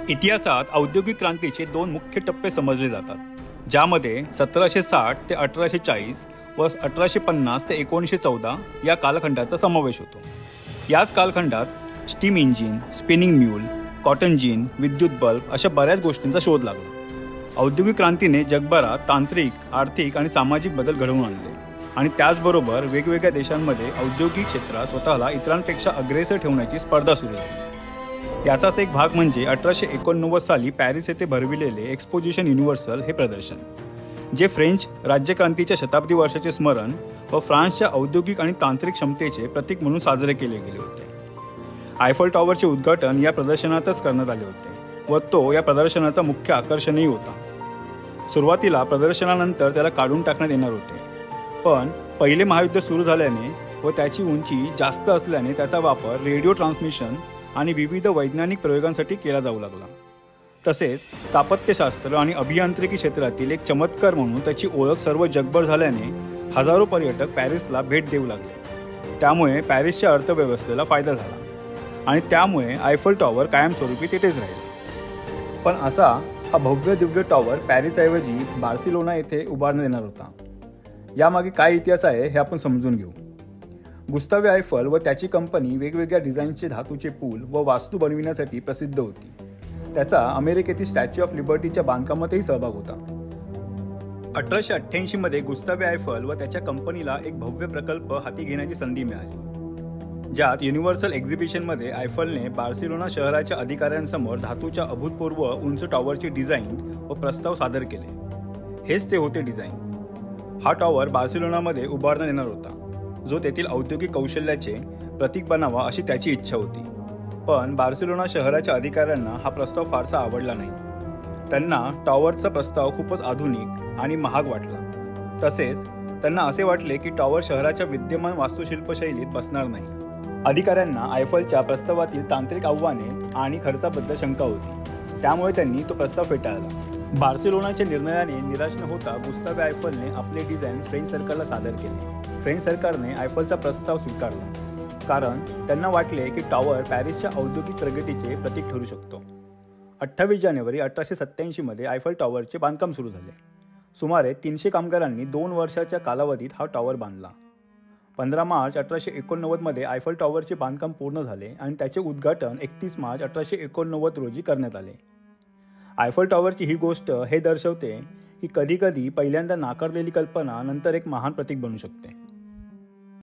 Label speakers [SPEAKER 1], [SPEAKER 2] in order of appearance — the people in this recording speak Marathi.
[SPEAKER 1] इतिहासात औद्योगिक क्रांतीचे दोन मुख्य टप्पे समजले जातात, ज्यामध्ये 1760 ते 1840 व 1850 ते 1914 या कालखंडाचा समावेश होतो. याच कालखंडात steam engine, spinning mule, cotton gene, विद्युत बल्ब अशा बऱ्याच गोष्टींचा शोध लागला. औद्योगिक क्रांतीने जगभरात तांत्रिक, आर्थिक आणि सामाजिक बदल घडवून आणले आणि त्याचबरोबर वेगवेगळ्या देशांमध्ये औद्योगिक क्षेत्रात स्वतःला इतरांपेक्षा अग्रेसर ठेवण्याची स्पर्धा सुरू झाली. याचाच एक भाग म्हणजे 1889 साली पॅरिस येथे भरविलेले एक्सपोजिशन युनिव्हर्सल हे प्रदर्शन, जे फ्रेंच राज्यक्रांतीच्या शताब्दी वर्षाचे स्मरण व फ्रान्सच्या औद्योगिक आणि तांत्रिक क्षमतेचे प्रतीक म्हणून साजरे केले गेले होते. आयफल टॉवरचे उद्घाटन या प्रदर्शनातच करण्यात आले होते व तो या प्रदर्शनाचा मुख्य आकर्षणही होता. सुरुवातीला प्रदर्शनानंतर त्याला काढून टाकण्यात येणार होते, पण पहिले महायुद्ध सुरू झाल्याने व त्याची उंची जास्त असल्याने त्याचा वापर रेडिओ ट्रान्समिशन आणि विविध वैज्ञानिक प्रयोगांसाठी केला जाऊ लागला. तसेच स्थापत्यशास्त्र आणि अभियांत्रिकी क्षेत्रातील एक चमत्कार म्हणून त्याची ओळख सर्व जगभर झाल्याने हजारो पर्यटक पॅरिसला भेट देऊ लागले. त्यामुळे पॅरिसच्या अर्थव्यवस्थेला फायदा झाला आणि त्यामुळे आयफल टॉवर कायमस्वरूपी तिथेच राहील. पण असा हा भव्य दिव्य टॉवर पॅरिसऐवजी बार्सिलोना येथे उभारण्यात येणार होता. यामागे काय इतिहास आहे हे आपण समजून घेऊ. गुस्तावे आयफल व त्याची कंपनी वेगवेगळ्या डिझाईनचे धातूचे पूल व वास्तू बनविण्यासाठी प्रसिद्ध होती. त्याचा अमेरिकेतील स्टॅच्यू ऑफ लिबर्टीच्या बांधकामातही सहभाग होता. 1888 मध्ये गुस्तावे आयफल व त्याच्या कंपनीला एक भव्य प्रकल्प हाती घेण्याची संधी मिळाली, ज्यात युनिव्हर्सल एक्झिबिशनमध्ये आयफलने बार्सिलोना शहराच्या अधिकाऱ्यांसमोर धातूच्या अभूतपूर्व उंच टॉवरची डिझाईन व प्रस्ताव सादर केले. हेच ते होते डिझाईन. हा टॉवर बार्सिलोनामध्ये उभारण्यात येणार होता, जो तेथील औद्योगिक कौशल्याचे प्रतीक बनावा अशी त्याची इच्छा होती. पण बार्सिलोना शहराच्या अधिकाऱ्यांना हा प्रस्ताव फारसा आवडला नाही. त्यांना टॉवरचा प्रस्ताव खूपच आधुनिक आणि महाग वाटला. तसेच त्यांना असे वाटले की टॉवर शहराच्या विद्यमान वास्तुशिल्पशैलीत बसणार नाही. अधिकाऱ्यांना आयफलच्या प्रस्तावातील तांत्रिक आव्हाने आणि खर्चाबद्दल शंका होती, त्यामुळे त्यांनी तो प्रस्ताव फेटाळला. बार्सिलोनाच्या निर्णयाने निराश न होता गुस्तावे आयफलने आपले डिझाईन फ्रेंच सरकारला सादर केले. फ्रेंच सरकारने आयफलचा प्रस्ताव स्वीकारला, कारण त्यांना वाटले की टॉवर पॅरिसच्या औद्योगिक प्रगतीचे प्रतीक ठरू शकतो. 28 जानेवारी 1887 मध्ये आयफल टॉवरचे बांधकाम सुरू झाले. सुमारे 300 कामगारांनी 2 वर्षाच्या कालावधीत हा टॉवर बांधला. 15 मार्च 1889 मध्ये आयफल टॉवरचे बांधकाम पूर्ण झाले आणि त्याचे उद्घाटन 31 मार्च 1889 रोजी करण्यात आले. आयफल टॉवरची ही गोष्ट हे दर्शवते की कधीकधी पहिल्यांदा नाकारलेली कल्पना नंतर एक महान प्रतीक बनू शकते.